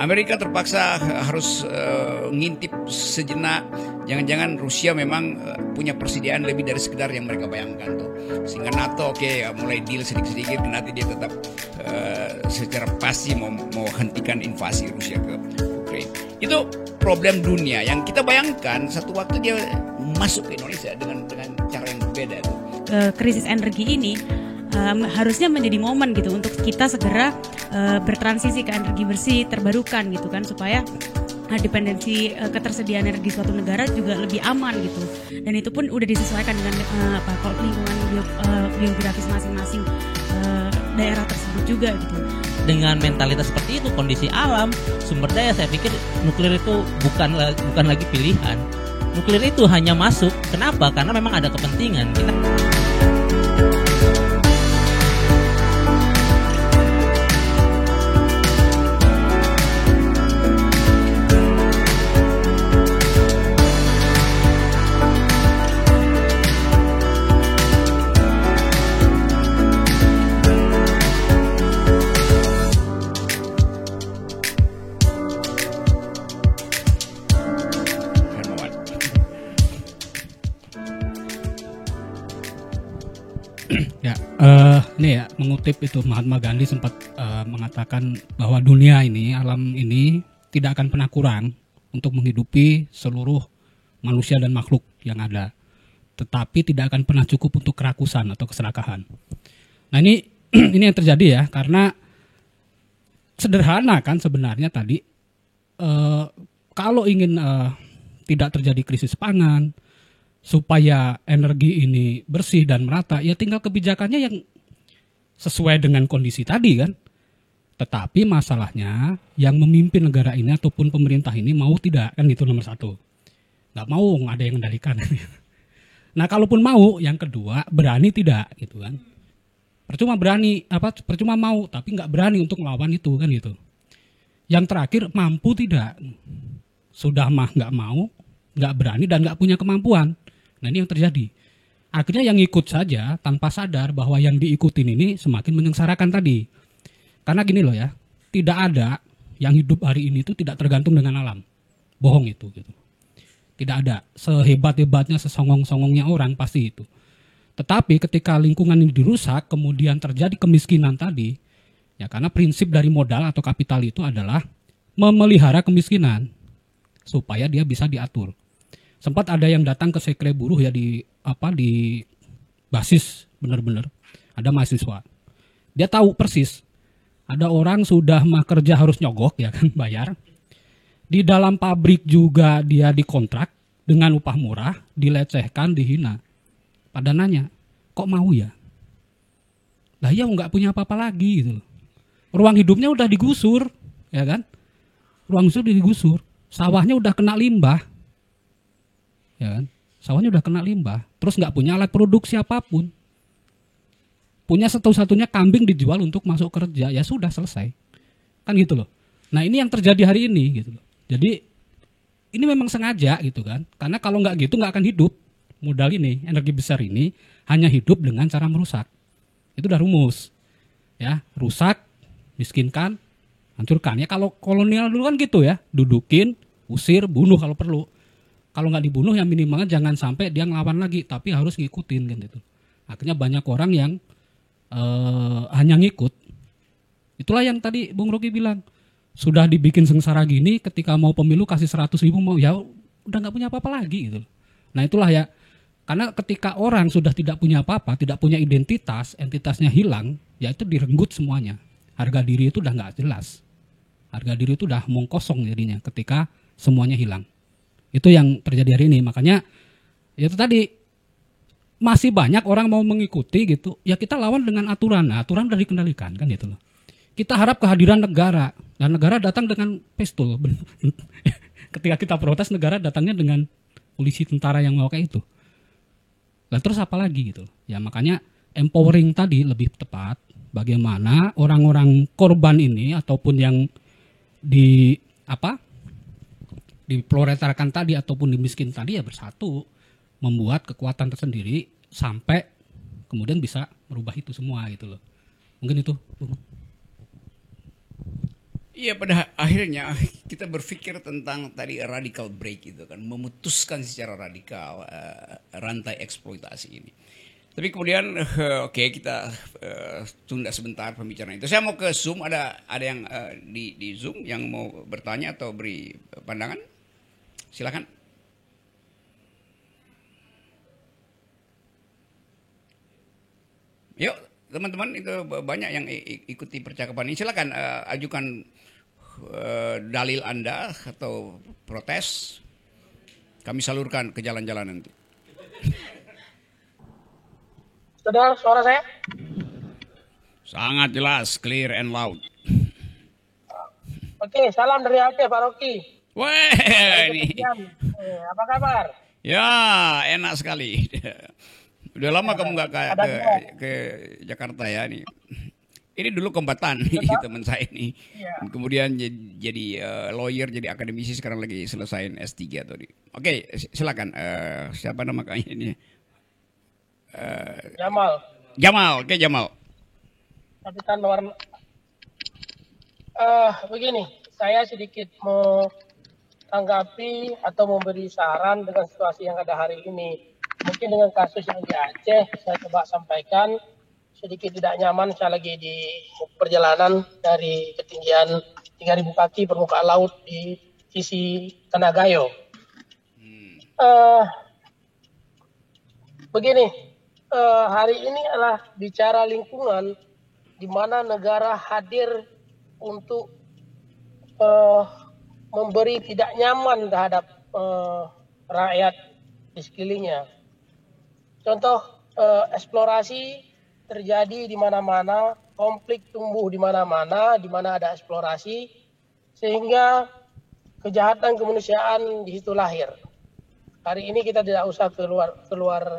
Amerika terpaksa harus ngintip sejenak. Jangan-jangan Rusia memang punya persediaan lebih dari sekedar yang mereka bayangkan tuh. Sehingga NATO mulai deal sedikit-sedikit, nanti dia tetap secara pasti mau hentikan invasi Rusia ke Ukraina. Itu problem dunia yang kita bayangkan satu waktu dia masuk ke Indonesia dengan cara yang berbeda tuh. Krisis energi ini harusnya menjadi momen gitu untuk kita segera bertransisi ke energi bersih terbarukan gitu kan, supaya dependensi ketersediaan energi suatu negara juga lebih aman gitu. Dan itu pun udah disesuaikan dengan lingkungan geografis masing-masing daerah tersebut juga gitu. Dengan mentalitas seperti itu, kondisi alam, sumber daya, saya pikir nuklir itu bukan lagi pilihan. Nuklir itu hanya masuk. Kenapa? Karena memang ada kepentingan. Ini ya, mengutip itu Mahatma Gandhi sempat mengatakan bahwa dunia ini, alam ini tidak akan pernah kurang untuk menghidupi seluruh manusia dan makhluk yang ada, tetapi tidak akan pernah cukup untuk kerakusan atau keserakahan. Nah ini ini yang terjadi ya, karena sederhana kan sebenarnya tadi, kalau ingin tidak terjadi krisis pangan, supaya energi ini bersih dan merata, ya tinggal kebijakannya yang sesuai dengan kondisi tadi kan. Tetapi masalahnya yang memimpin negara ini ataupun pemerintah ini mau tidak, kan itu nomor satu. Nggak mau ada yang mengendalikan. Nah kalaupun mau, yang kedua berani tidak gitu kan. Percuma mau tapi nggak berani untuk melawan itu kan gitu. Yang terakhir mampu tidak. Sudah nggak mau, nggak berani dan nggak punya kemampuan. Nah ini yang terjadi. Akhirnya yang ikut saja tanpa sadar bahwa yang diikutin ini semakin menyengsarakan tadi. Karena gini loh ya, tidak ada yang hidup hari ini itu tidak tergantung dengan alam. Bohong itu gitu. Tidak ada. Sehebat-hebatnya, sesongong-songongnya orang pasti itu. Tetapi ketika lingkungan ini dirusak, kemudian terjadi kemiskinan tadi, ya karena prinsip dari modal atau kapital itu adalah memelihara kemiskinan supaya dia bisa diatur. Sempat ada yang datang ke sekre buruh ya di basis benar-benar ada mahasiswa. Dia tahu persis ada orang sudah mah kerja harus nyogok ya kan, bayar. Di dalam pabrik juga dia dikontrak dengan upah murah, dilecehkan, dihina. Pada nanya, kok mau ya? Lah ya nggak punya apa-apa lagi gitu. Ruang hidupnya udah digusur, ya kan? Ruang hidup digusur, sawahnya udah kena limbah. Ya kan? Sawahnya udah kena limbah, terus nggak punya alat produksi apapun. Punya satu-satunya kambing dijual untuk masuk kerja, ya sudah selesai. Kan gitu loh. Nah ini yang terjadi hari ini gitu loh. Jadi ini memang sengaja gitu kan. Karena kalau nggak gitu nggak akan hidup. Modal ini, energi besar ini hanya hidup dengan cara merusak. Itu udah rumus. Ya, rusak, miskinkan, hancurkan. Ya kalau kolonial dulu kan gitu ya. Dudukin, usir, bunuh kalau perlu. Kalau nggak dibunuh ya minimalnya jangan sampai dia ngelawan lagi, tapi harus ngikutin kan gitu. Akhirnya banyak orang yang hanya ngikut. Itulah yang tadi Bung Rocky bilang, sudah dibikin sengsara gini, ketika mau pemilu kasih 100.000 mau ya udah nggak punya apa-apa lagi gitu. Nah itulah ya, karena ketika orang sudah tidak punya apa-apa, tidak punya identitas, entitasnya hilang, ya itu direnggut semuanya. Harga diri itu udah nggak jelas. Harga diri itu udah omong kosong jadinya ketika semuanya hilang. Itu yang terjadi hari ini. Makanya itu tadi masih banyak orang mau mengikuti gitu. Ya kita lawan dengan aturan. Nah, aturan udah dikendalikan kan gitu loh. Kita harap kehadiran negara. Dan negara datang dengan pistol. Ketika kita protes, negara datangnya dengan polisi tentara yang mau kayak itu. Lah terus apa lagi gitu. Ya makanya empowering tadi lebih tepat. Bagaimana orang-orang korban ini ataupun yang diproletarkan tadi ataupun dimiskin tadi ya bersatu, membuat kekuatan tersendiri sampai kemudian bisa merubah itu semua gitu loh. Mungkin itu. Iya, pada akhirnya kita berpikir tentang tadi radical break itu kan, memutuskan secara radikal rantai eksploitasi ini. Tapi kemudian oke, kita tunda sebentar pembicaraan itu. Saya mau ke Zoom, ada yang di Zoom yang mau bertanya atau beri pandangan? Silakan. Yuk, teman-teman, itu banyak yang ikuti percakapan ini. Silakan ajukan dalil Anda atau protes. Kami salurkan ke jalan-jalan nanti. Sudah suara saya? Sangat jelas, clear and loud. Oke, salam dari Aceh, Pak Rocky. Wah, ini. Apa kabar? Ya, enak sekali. Udah lama kamu nggak ke Jakarta ya nih. Ini dulu kombatan nih teman saya ini. Iya. Kemudian jadi lawyer, jadi akademisi, sekarang lagi selesaiin S3 tadi. Oke, silakan. Siapa nama kayaknya ini? Jamal. Jamal, oke Jamal. Kapitan warna. Begini, saya sedikit mau tanggapi atau memberi saran dengan situasi yang ada hari ini. Mungkin dengan kasus yang di Aceh, saya coba sampaikan sedikit tidak nyaman. Saya lagi di perjalanan dari ketinggian 3.000 kaki permukaan laut di sisi Tanagayo. Begini. Hari ini adalah bicara lingkungan di mana negara hadir untuk memberi tidak nyaman terhadap rakyat di sekelilingnya. Contoh, eksplorasi terjadi di mana-mana, konflik tumbuh di mana-mana, di mana ada eksplorasi, sehingga kejahatan kemanusiaan di situ lahir. Hari ini kita tidak usah keluar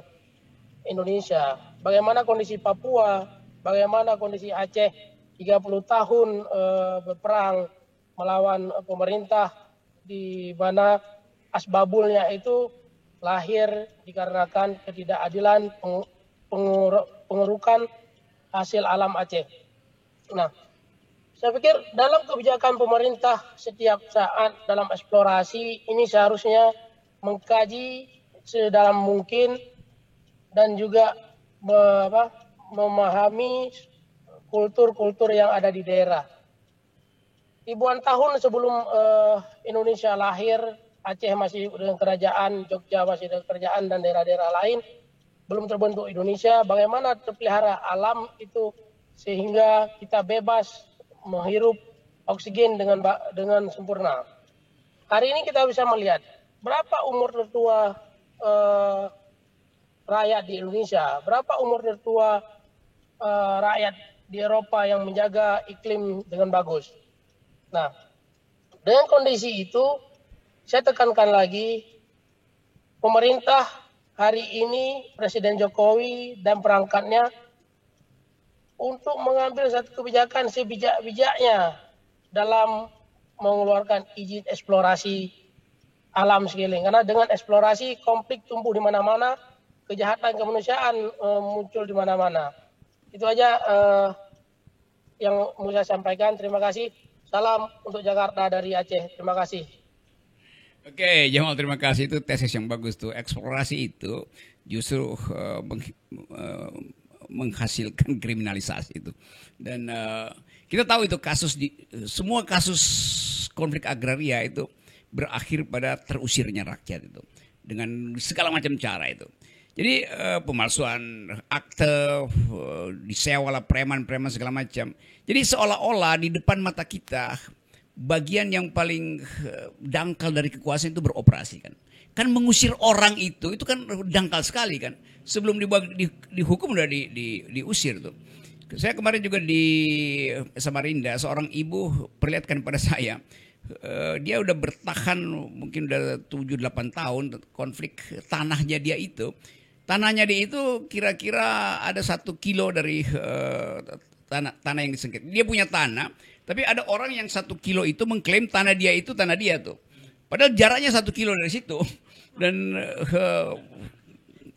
Indonesia. Bagaimana kondisi Papua, bagaimana kondisi Aceh 30 tahun berperang melawan pemerintah, di mana asbabulnya itu lahir dikarenakan ketidakadilan pengerukan hasil alam Aceh. Nah, saya pikir dalam kebijakan pemerintah setiap saat dalam eksplorasi ini seharusnya mengkaji sedalam mungkin dan juga memahami kultur-kultur yang ada di daerah. Ribuan tahun sebelum Indonesia lahir, Aceh masih dengan kerajaan, Jogja masih dengan kerajaan, dan daerah-daerah lain belum terbentuk Indonesia. Bagaimana terpelihara alam itu sehingga kita bebas menghirup oksigen dengan sempurna. Hari ini kita bisa melihat berapa umur tertua rakyat di Indonesia, berapa umur tertua rakyat di Eropa yang menjaga iklim dengan bagus. Nah, dengan kondisi itu, saya tekankan lagi, pemerintah hari ini, Presiden Jokowi dan perangkatnya, untuk mengambil satu kebijakan sebijak-bijaknya dalam mengeluarkan izin eksplorasi alam sekeliling. Karena dengan eksplorasi, konflik tumbuh di mana-mana, kejahatan kemanusiaan muncul di mana-mana. Itu aja yang mau saya sampaikan. Terima kasih. Salam untuk Jakarta dari Aceh. Terima kasih. Oke, Jamal, terima kasih. Itu tesis yang bagus tuh. Eksplorasi itu justru menghasilkan kriminalisasi itu. Dan kita tahu itu semua kasus konflik agraria itu berakhir pada terusirnya rakyat itu dengan segala macam cara itu. Jadi pemalsuan akte, disewalah preman-preman segala macam. Jadi seolah-olah di depan mata kita bagian yang paling dangkal dari kekuasaan itu beroperasi kan. Kan mengusir orang itu kan dangkal sekali kan. Sebelum dihukum udah diusir tuh. Saya kemarin juga di Samarinda, seorang ibu perlihatkan pada saya, dia udah bertahan mungkin udah 7-8 tahun konflik tanahnya dia itu. Tanahnya dia itu kira-kira ada 1 kilo dari tanah yang disengketa. Dia punya tanah, tapi ada orang yang 1 kilo itu mengklaim tanah dia itu tanah dia tuh. Padahal jaraknya 1 kilo dari situ. Dan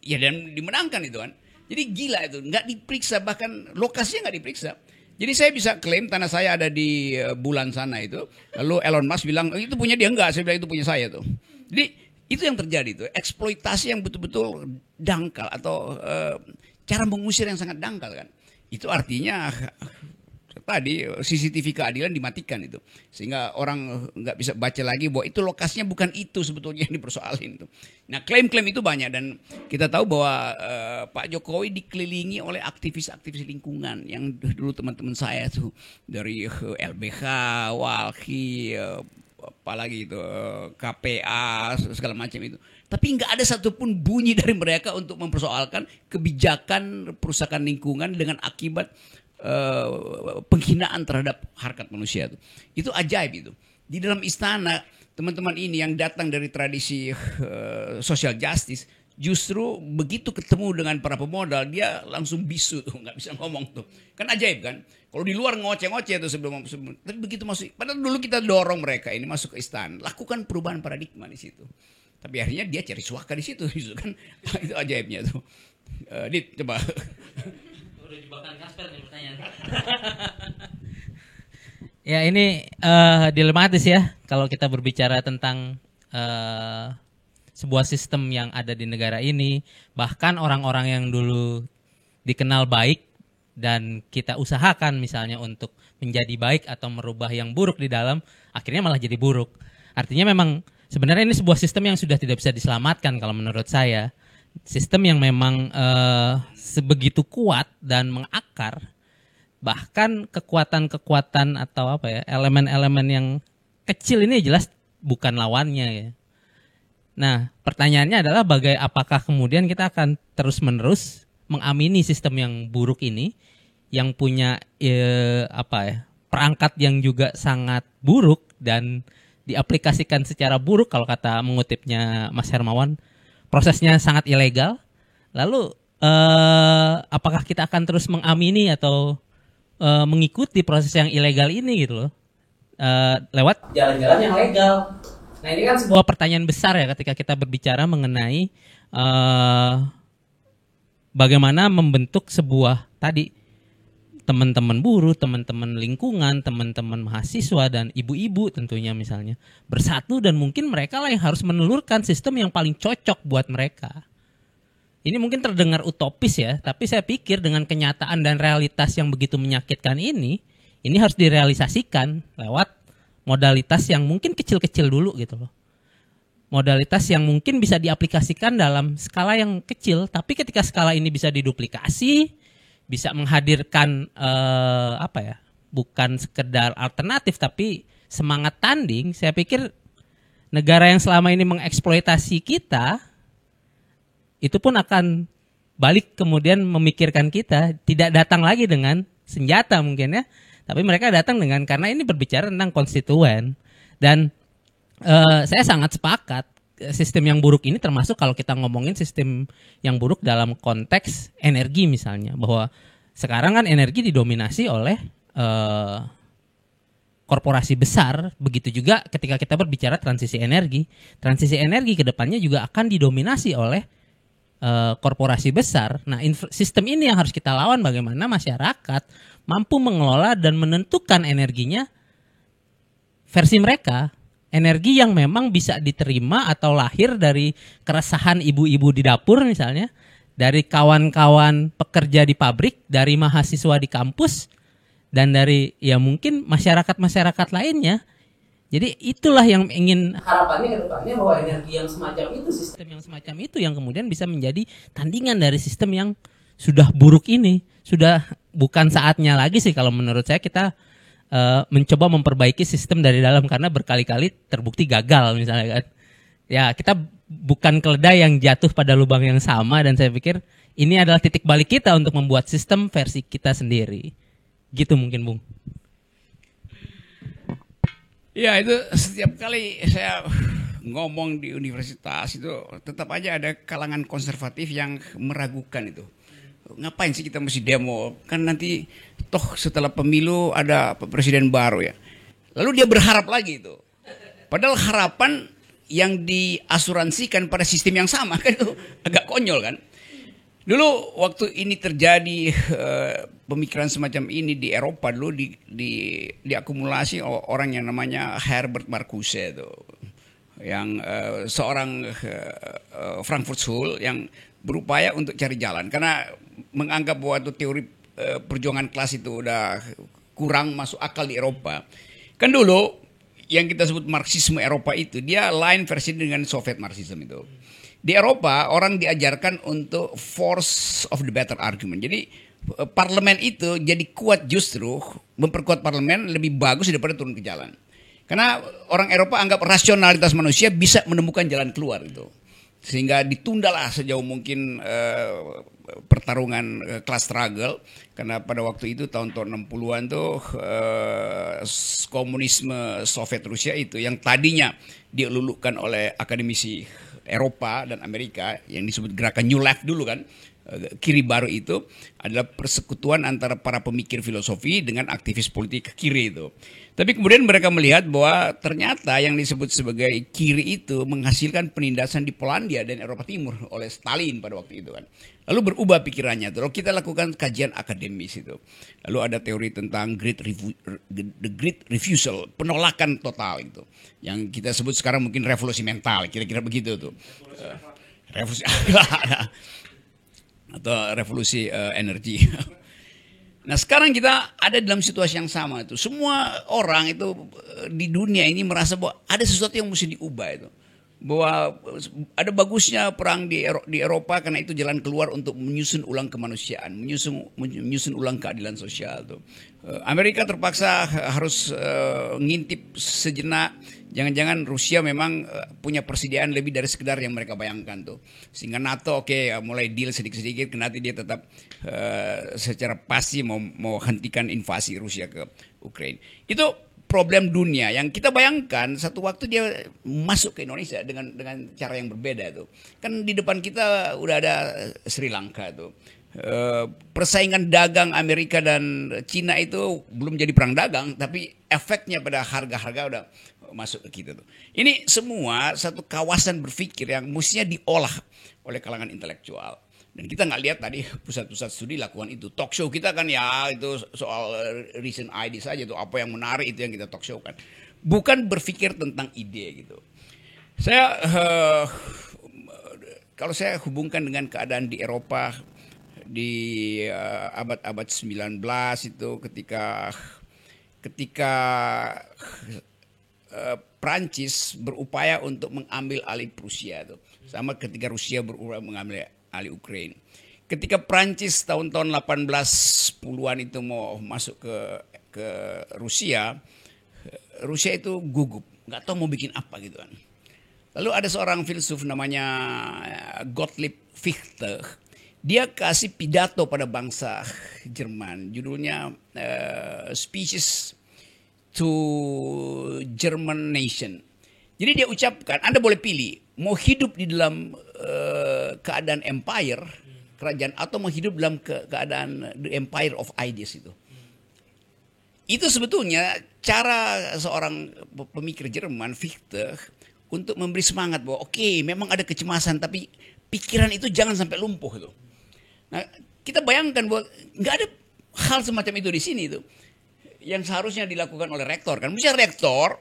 dan dimenangkan itu kan. Jadi gila itu, nggak diperiksa, bahkan lokasinya nggak diperiksa. Jadi saya bisa klaim tanah saya ada di bulan sana itu. Lalu Elon Musk bilang itu punya dia, enggak, saya bilang itu punya saya tuh. Jadi itu yang terjadi tuh, eksploitasi yang betul-betul dangkal atau cara mengusir yang sangat dangkal kan. Itu artinya tadi CCTV keadilan dimatikan itu, sehingga orang nggak bisa baca lagi bahwa itu lokasinya bukan itu sebetulnya yang dipersoalin itu. Nah klaim-klaim itu banyak dan kita tahu bahwa Pak Jokowi dikelilingi oleh aktivis-aktivis lingkungan yang dulu teman-teman saya tuh dari LBH, Walhi, apalagi itu KPA segala macam itu. Tapi nggak ada satupun bunyi dari mereka untuk mempersoalkan kebijakan perusahaan lingkungan dengan akibat penghinaan terhadap harkat manusia itu. Itu ajaib itu. Di dalam istana teman-teman ini yang datang dari tradisi social justice justru begitu ketemu dengan para pemodal dia langsung bisu tuh, nggak bisa ngomong tuh. Kan ajaib kan? Kalau di luar ngoceh-ngoceh tuh sebelum tapi begitu masuk. Padahal dulu kita dorong mereka ini masuk ke istana, lakukan perubahan paradigma di situ. Tapi akhirnya dia cari suaka di situ kan. Itu ajaibnya tuh. Dit coba. Udah jebakan Kasper nih pertanyaan. Ya ini dilematis ya kalau kita berbicara tentang sebuah sistem yang ada di negara ini. Bahkan orang-orang yang dulu dikenal baik dan kita usahakan misalnya untuk menjadi baik atau merubah yang buruk di dalam, akhirnya malah jadi buruk. Artinya memang sebenarnya ini sebuah sistem yang sudah tidak bisa diselamatkan kalau menurut saya. Sistem yang memang sebegitu kuat dan mengakar, bahkan kekuatan-kekuatan atau apa ya, elemen-elemen yang kecil ini jelas bukan lawannya ya. Nah, pertanyaannya adalah apakah kemudian kita akan terus-menerus mengamini sistem yang buruk ini, yang punya perangkat yang juga sangat buruk dan diaplikasikan secara buruk kalau kata mengutipnya Mas Hermawan. Prosesnya sangat ilegal. Lalu apakah kita akan terus mengamini atau mengikuti proses yang ilegal ini gitu loh, lewat jalan-jalan yang legal. Nah ini kan sebuah pertanyaan besar ya ketika kita berbicara mengenai bagaimana membentuk sebuah tadi teman-teman buruh, teman-teman lingkungan, teman-teman mahasiswa dan ibu-ibu tentunya misalnya bersatu dan mungkin mereka lah yang harus menelurkan sistem yang paling cocok buat mereka. Ini mungkin terdengar utopis ya, tapi saya pikir dengan kenyataan dan realitas yang begitu menyakitkan ini harus direalisasikan lewat modalitas yang mungkin kecil-kecil dulu gitu loh. Modalitas yang mungkin bisa diaplikasikan dalam skala yang kecil, tapi ketika skala ini bisa diduplikasi, bisa menghadirkan bukan sekedar alternatif tapi semangat tanding. Saya pikir negara yang selama ini mengeksploitasi kita itu pun akan balik kemudian memikirkan kita, tidak datang lagi dengan senjata mungkin ya, tapi mereka datang dengan, karena ini berbicara tentang konstituen. Dan saya sangat sepakat sistem yang buruk ini, termasuk kalau kita ngomongin sistem yang buruk dalam konteks energi misalnya, bahwa sekarang kan energi didominasi oleh korporasi besar. Begitu juga ketika kita berbicara transisi energi ke depannya juga akan didominasi oleh korporasi besar. Nah sistem ini yang harus kita lawan, bagaimana masyarakat mampu mengelola dan menentukan energinya versi mereka. Energi yang memang bisa diterima atau lahir dari keresahan ibu-ibu di dapur misalnya, dari kawan-kawan pekerja di pabrik, dari mahasiswa di kampus, dan dari ya mungkin masyarakat-masyarakat lainnya. Jadi itulah yang ingin harapannya ke depannya, bahwa energi yang semacam itu, sistem yang semacam itu yang kemudian bisa menjadi tandingan dari sistem yang sudah buruk ini. Sudah bukan saatnya lagi sih kalau menurut saya kita mencoba memperbaiki sistem dari dalam, karena berkali-kali terbukti gagal misalnya kan. Ya kita bukan keledai yang jatuh pada lubang yang sama, dan saya pikir ini adalah titik balik kita untuk membuat sistem versi kita sendiri. Gitu mungkin Bung. Ya itu setiap kali saya ngomong di universitas itu tetap aja ada kalangan konservatif yang meragukan itu. Ngapain sih kita mesti demo? Kan nanti toh setelah pemilu ada presiden baru ya. Lalu dia berharap lagi itu. Padahal harapan yang diasuransikan pada sistem yang sama kan itu agak konyol kan. Dulu waktu ini terjadi pemikiran semacam ini di Eropa dulu diakumulasi orang yang namanya Herbert Marcuse itu, yang seorang Frankfurt School yang berupaya untuk cari jalan karena menganggap bahwa itu teori perjuangan kelas itu udah kurang masuk akal di Eropa. Kan dulu yang kita sebut Marxisme Eropa itu dia lain versi dengan Soviet Marxisme itu. Di Eropa orang diajarkan untuk force of the better argument. Jadi parlemen itu jadi kuat justru memperkuat parlemen lebih bagus daripada turun ke jalan. Karena orang Eropa anggap rasionalitas manusia bisa menemukan jalan keluar itu. Sehingga ditundalah sejauh mungkin pertarungan class struggle. Karena pada waktu itu tahun-tahun 60-an tuh komunisme Soviet Rusia itu yang tadinya dilulukan oleh akademisi Eropa dan Amerika yang disebut gerakan New Left dulu kan, kiri baru itu adalah persekutuan antara para pemikir filosofi dengan aktivis politik kiri itu. Tapi kemudian mereka melihat bahwa ternyata yang disebut sebagai kiri itu menghasilkan penindasan di Polandia dan Eropa Timur oleh Stalin pada waktu itu kan. Lalu berubah pikirannya. Lalu kita lakukan kajian akademis itu. Lalu ada teori tentang the great refusal, penolakan total itu. Yang kita sebut sekarang mungkin revolusi mental, kira-kira begitu tuh. Revolusi atau revolusi energi. Nah sekarang kita ada dalam situasi yang sama itu. Semua orang itu di dunia ini merasa bahwa ada sesuatu yang mesti diubah itu. Bahwa ada bagusnya perang di Eropa karena itu jalan keluar untuk menyusun ulang kemanusiaan, menyusun ulang keadilan sosial tuh. Amerika terpaksa harus ngintip sejenak. Jangan-jangan Rusia memang punya persediaan lebih dari sekedar yang mereka bayangkan tuh. Sehingga NATO mulai deal sedikit-sedikit, nanti dia tetap secara pasti mau hentikan invasi Rusia ke Ukraina. Itu problem dunia yang kita bayangkan satu waktu dia masuk ke Indonesia dengan cara yang berbeda tuh. Kan di depan kita udah ada Sri Lanka tuh. Persaingan dagang Amerika dan Cina itu belum jadi perang dagang, tapi efeknya pada harga-harga udah masuk ke kita tuh. Ini semua satu kawasan berpikir yang mestinya diolah oleh kalangan intelektual. Dan kita nggak lihat tadi pusat-pusat studi lakukan itu. Talk show kita kan ya itu soal recent ideas saja tuh, apa yang menarik itu yang kita talk show kan. Bukan berpikir tentang ide gitu. Saya kalau saya hubungkan dengan keadaan di Eropa di abad-abad 19 itu ketika Prancis berupaya untuk mengambil alih Prusia itu, sama ketika Rusia berupaya mengambil alih Ukraina. Ketika Prancis tahun-tahun 1810-an itu mau masuk ke Rusia itu gugup, nggak tahu mau bikin apa gitu kan. Lalu ada seorang filsuf namanya Gottlieb Fichte. Dia kasih pidato pada bangsa Jerman, judulnya Speeches to German Nation. Jadi dia ucapkan, Anda boleh pilih mau hidup di dalam keadaan empire, kerajaan, atau mau hidup dalam keadaan the empire of ideas itu. Itu sebetulnya cara seorang pemikir Jerman, Fichte, untuk memberi semangat bahwa oke, memang ada kecemasan, tapi pikiran itu jangan sampai lumpuh itu. Nah, kita bayangkan bahwa nggak ada hal semacam itu di sini itu. Yang seharusnya dilakukan oleh rektor kan, misalnya rektor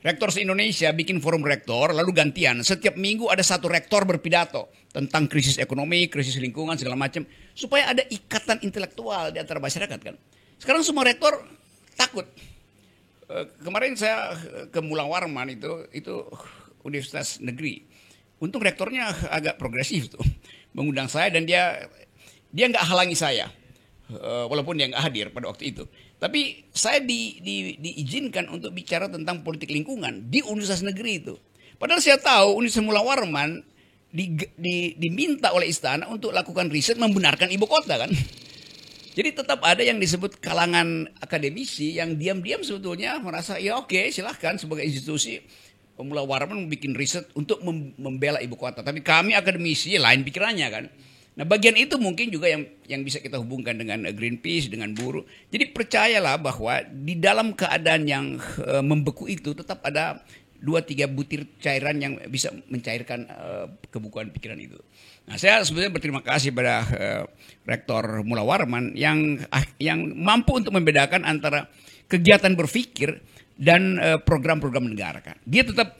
se-Indonesia bikin forum rektor lalu gantian setiap minggu ada satu rektor berpidato tentang krisis ekonomi, krisis lingkungan segala macam supaya ada ikatan intelektual di antara masyarakat kan. Sekarang semua rektor takut. Kemarin saya ke Mula Warman itu universitas negeri. Untung rektornya agak progresif tuh, mengundang saya dan dia nggak halangi saya. Walaupun dia nggak hadir pada waktu itu. Tapi saya diizinkan untuk bicara tentang politik lingkungan di universitas negeri itu. Padahal saya tahu Universitas Mula Warman diminta oleh istana untuk lakukan riset membenarkan ibu kota kan. Jadi tetap ada yang disebut kalangan akademisi yang diam-diam sebetulnya merasa ya oke, silahkan sebagai institusi Mula Warman bikin riset untuk membela ibu kota. Tapi kami akademisi lain pikirannya kan. Nah bagian itu mungkin juga yang bisa kita hubungkan dengan Greenpeace, dengan buruh. Jadi percayalah bahwa di dalam keadaan yang membeku itu tetap ada 2-3 butir cairan yang bisa mencairkan kebukuan pikiran itu. Nah, saya sebenarnya berterima kasih pada Rektor Mula Warman yang mampu untuk membedakan antara kegiatan berpikir dan program-program negara kan. Dia tetap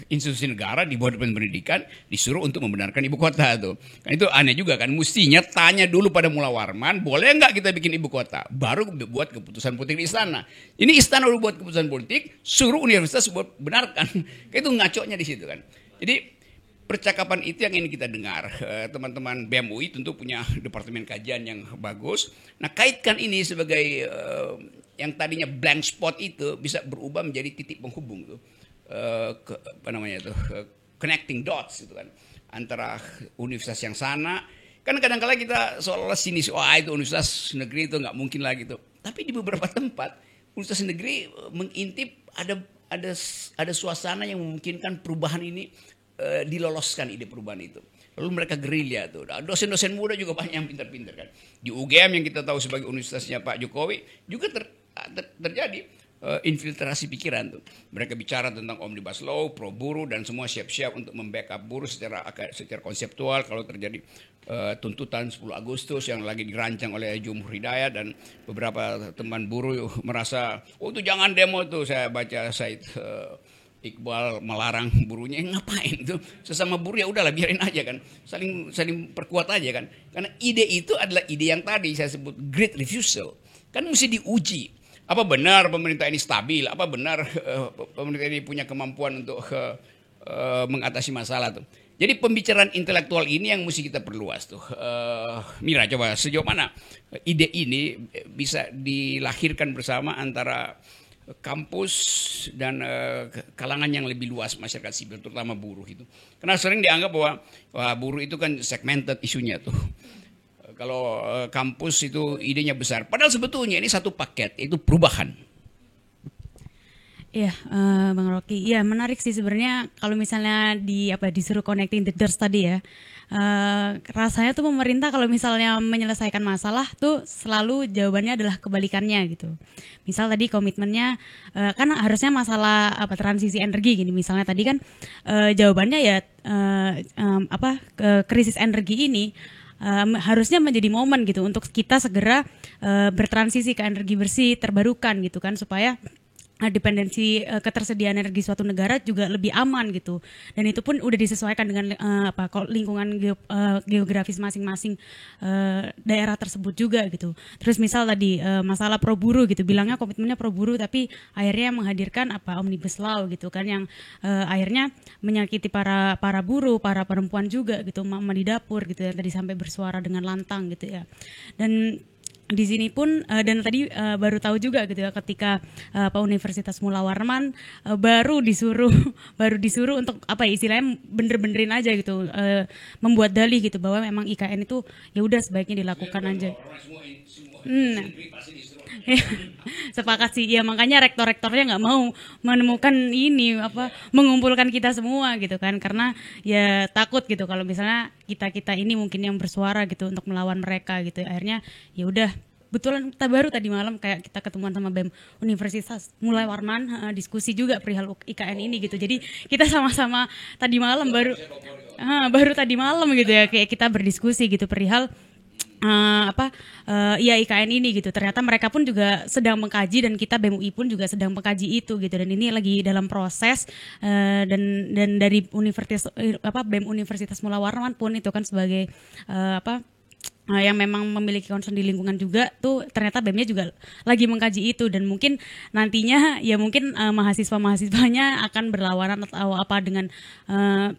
institusi negara di bawah Departemen Pendidikan disuruh untuk membenarkan ibu kota tuh. Kan itu aneh juga kan. Mestinya tanya dulu pada Mula Warman, boleh nggak kita bikin ibu kota? Baru buat keputusan politik di istana. Ini istana udah buat keputusan politik, suruh universitas buat benarkan. Itu ngaconya di situ kan. Jadi percakapan itu yang ingin kita dengar. Teman-teman BEM UI tentu punya departemen kajian yang bagus. Nah, kaitkan ini sebagai yang tadinya blank spot itu bisa berubah menjadi titik penghubung tuh, connecting dots itu kan antara universitas yang sana. Kan kadang-kala kita seolah-olah sinis, itu universitas negeri itu nggak mungkin lagi tuh. Tapi di beberapa tempat universitas negeri mengintip ada suasana yang memungkinkan perubahan ini diloloskan ide perubahan itu. Lalu mereka gerilya tuh. Dosen-dosen muda juga banyak yang pintar-pintar kan. Di UGM yang kita tahu sebagai universitasnya Pak Jokowi juga terjadi infiltrasi pikiran tuh. Mereka bicara tentang Omnibus Law, pro buruh dan semua siap-siap untuk membackup buruh secara konseptual kalau terjadi tuntutan 10 Agustus yang lagi dirancang oleh Jumhur Hidayat, dan beberapa teman buruh merasa itu jangan demo tuh. Saya baca Said Iqbal melarang buruhnya, ngapain tuh sesama buruh, ya udahlah biarin aja kan, saling perkuat aja kan, karena ide itu adalah ide yang tadi saya sebut great refusal kan, mesti diuji apa benar pemerintah ini stabil, apa benar pemerintah ini punya kemampuan untuk mengatasi masalah tuh. Jadi pembicaraan intelektual ini yang mesti kita perluas tuh. Mira, coba sejauh mana ide ini bisa dilahirkan bersama antara kampus dan kalangan yang lebih luas masyarakat sipil, terutama buruh itu. Karena sering dianggap bahwa buruh itu kan segmented isunya tuh. Kalau kampus itu idenya besar. Padahal sebetulnya ini satu paket, itu perubahan. Iya, Bang Rocky. Iya, menarik sih sebenarnya kalau misalnya disuruh connecting the dots tadi ya. Rasanya tuh pemerintah kalau misalnya menyelesaikan masalah tuh selalu jawabannya adalah kebalikannya gitu. Misal tadi komitmennya kan harusnya masalah transisi energi gini. Misalnya tadi kan jawabannya ya krisis energi ini harusnya menjadi momen gitu untuk kita segera bertransisi ke energi bersih terbarukan gitu kan, supaya dependensi ketersediaan energi suatu negara juga lebih aman gitu, dan itu pun udah disesuaikan dengan lingkungan geografis masing-masing daerah tersebut juga gitu. Terus misal tadi masalah pro buruh gitu, bilangnya komitmennya pro buruh tapi akhirnya menghadirkan Omnibus Law gitu kan, yang akhirnya menyakiti para buruh, para perempuan juga gitu, mama di dapur gitu yang tadi sampai bersuara dengan lantang gitu ya. Dan di sini pun dan tadi baru tahu juga gitu ya, ketika Universitas Mula Warman baru disuruh untuk istilahnya bener-benerin aja gitu, membuat dalih gitu bahwa memang IKN itu ya udah sebaiknya dilakukan aja. Sepakat sih ya, makanya rektor-rektornya nggak mau menemukan ini mengumpulkan kita semua gitu kan, karena ya takut gitu kalau misalnya kita ini mungkin yang bersuara gitu untuk melawan mereka gitu. Akhirnya ya udah, betulan kita baru tadi malam kayak kita ketemuan sama BEM Universitas Mula Warman, diskusi juga perihal IKN ini gitu. Jadi kita sama-sama tadi malam baru tadi malam gitu ya, kayak kita berdiskusi gitu perihal IKN ini gitu. Ternyata mereka pun juga sedang mengkaji dan kita BEM UI pun juga sedang mengkaji itu gitu, dan ini lagi dalam proses dan dari BEM Universitas Mula Warman pun itu kan sebagai yang memang memiliki concern di lingkungan juga tuh, ternyata BEM-nya juga lagi mengkaji itu, dan mungkin nantinya ya mungkin mahasiswa-mahasiswanya akan berlawanan atau dengan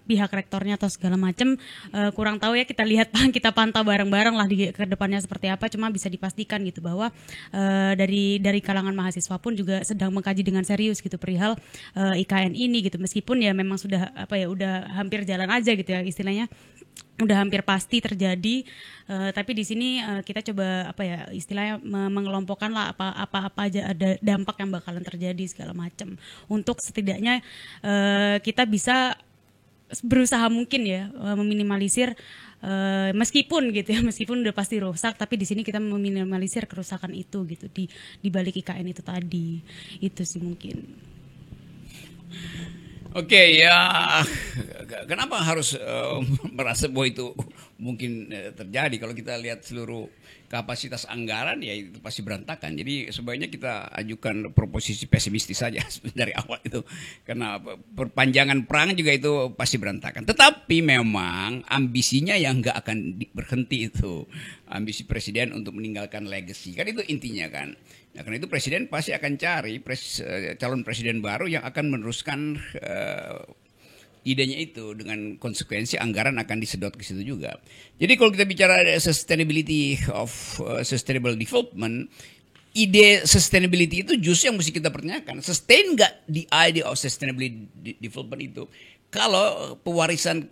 pihak rektornya atau segala macam, kurang tahu ya, kita lihat kita pantau bareng-bareng lah di ke depannya seperti apa. Cuma bisa dipastikan gitu bahwa dari kalangan mahasiswa pun juga sedang mengkaji dengan serius gitu perihal IKN ini gitu, meskipun ya memang sudah udah hampir jalan aja gitu ya istilahnya, udah hampir pasti terjadi, tapi di sini kita coba istilahnya mengelompokkan lah apa aja ada dampak yang bakalan terjadi segala macam, untuk setidaknya kita bisa berusaha mungkin ya meminimalisir meskipun udah pasti rusak, tapi di sini kita meminimalisir kerusakan itu gitu di balik IKN itu tadi. Itu sih mungkin. Oke, ya kenapa harus merasa bahwa itu mungkin terjadi kalau kita lihat seluruh kapasitas anggaran ya itu pasti berantakan. Jadi sebaiknya kita ajukan proposisi pesimistis saja dari awal itu karena perpanjangan perang juga itu pasti berantakan. Tetapi memang ambisinya yang nggak akan berhenti itu ambisi presiden untuk meninggalkan legacy kan itu intinya kan. Nah, karena itu presiden pasti akan cari calon presiden baru yang akan meneruskan idenya itu dengan konsekuensi anggaran akan disedot ke situ juga. Jadi kalau kita bicara sustainability of sustainable development, ide sustainability itu justru yang mesti kita pertanyakan. Sustain nggak the idea of sustainability development itu? Kalau pewarisan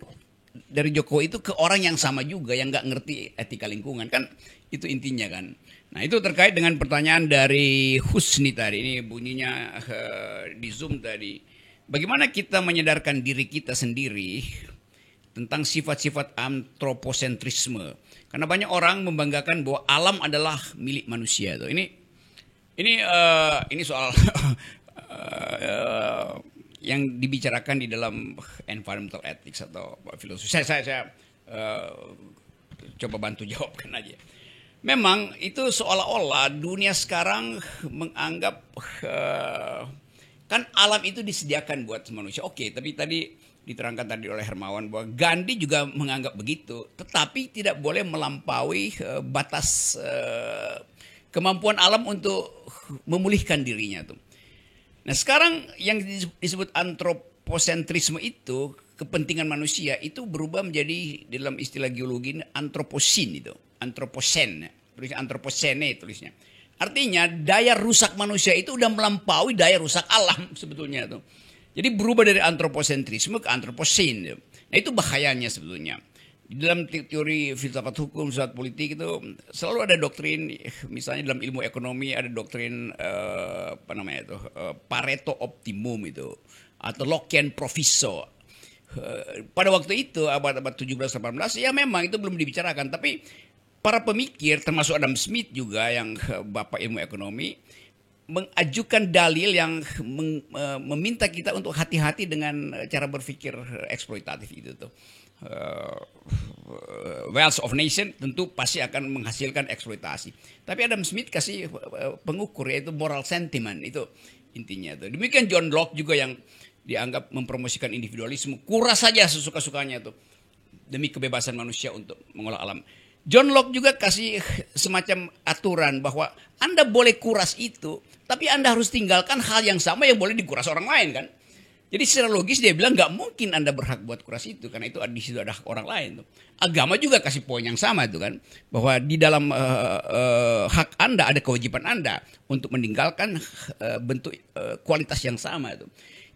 dari Jokowi itu ke orang yang sama juga yang nggak ngerti etika lingkungan kan itu intinya kan. Nah itu terkait dengan pertanyaan dari Husni tadi, ini bunyinya di Zoom tadi. Bagaimana kita menyadarkan diri kita sendiri tentang sifat-sifat antroposentrisme? Karena banyak orang membanggakan bahwa alam adalah milik manusia. Tuh. Ini soal yang dibicarakan di dalam environmental ethics atau filosofi. Saya coba bantu jawabkan aja. Memang itu seolah-olah dunia sekarang menganggap kan alam itu disediakan buat manusia. Oke, tapi tadi diterangkan tadi oleh Hermawan bahwa Gandhi juga menganggap begitu. Tetapi tidak boleh melampaui batas kemampuan alam untuk memulihkan dirinya tuh. Nah sekarang yang disebut antroposentrisme itu kepentingan manusia itu berubah menjadi dalam istilah geologi antroposin itu. Antroposen, tulisnya antroposene tulisnya. Artinya daya rusak manusia itu udah melampaui daya rusak alam sebetulnya tuh. Jadi berubah dari antroposentrisme ke antroposen. Nah itu bahayanya sebetulnya. Di dalam teori filsafat hukum, filsafat politik itu selalu ada doktrin, misalnya dalam ilmu ekonomi ada doktrin Pareto optimum itu atau Lockean proviso. Pada waktu itu abad-abad 17-18 ya memang itu belum dibicarakan, tapi para pemikir termasuk Adam Smith juga yang bapak ilmu ekonomi mengajukan dalil yang meminta kita untuk hati-hati dengan cara berpikir eksploitatif itu tuh. Wealth of nation tentu pasti akan menghasilkan eksploitasi. Tapi Adam Smith kasih pengukur yaitu moral sentiment itu intinya tuh. Demikian John Locke juga yang dianggap mempromosikan individualisme, kuras saja sesuka-sukanya tuh demi kebebasan manusia untuk mengolah alam. John Locke juga kasih semacam aturan bahwa Anda boleh kuras itu, tapi Anda harus tinggalkan hal yang sama yang boleh dikuras orang lain kan. Jadi secara logis dia bilang nggak mungkin Anda berhak buat kuras itu karena itu di situ ada orang lain tuh. Agama juga kasih poin yang sama itu kan, bahwa di dalam hak Anda ada kewajiban Anda untuk meninggalkan bentuk kualitas yang sama itu.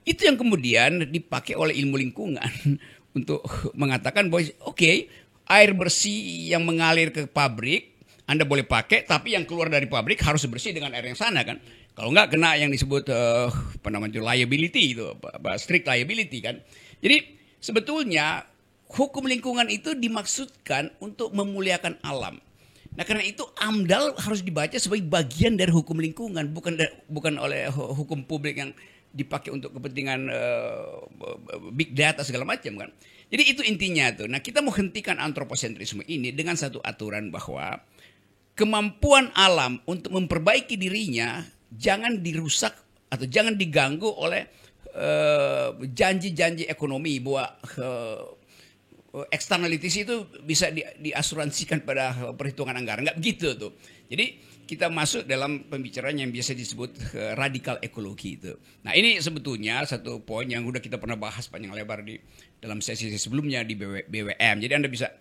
Itu yang kemudian dipakai oleh ilmu lingkungan untuk mengatakan bahwa oke, air bersih yang mengalir ke pabrik Anda boleh pakai, tapi yang keluar dari pabrik harus bersih dengan air yang sana kan. Kalau enggak kena yang disebut liability itu, strict liability kan. Jadi sebetulnya hukum lingkungan itu dimaksudkan untuk memuliakan alam. Nah karena itu AMDAL harus dibaca sebagai bagian dari hukum lingkungan, bukan oleh hukum publik yang dipakai untuk kepentingan big data segala macam kan. Jadi itu intinya tuh. Nah kita mau hentikan antroposentrisme ini dengan satu aturan bahwa kemampuan alam untuk memperbaiki dirinya jangan dirusak atau jangan diganggu oleh janji-janji ekonomi bahwa externalities itu bisa diasuransikan pada perhitungan anggaran. Nggak begitu tuh. Jadi kita masuk dalam pembicaraan yang biasa disebut radikal ekologi itu. Nah ini sebetulnya satu poin yang udah kita pernah bahas panjang lebar di dalam sesi sebelumnya di BWM. Jadi Anda bisa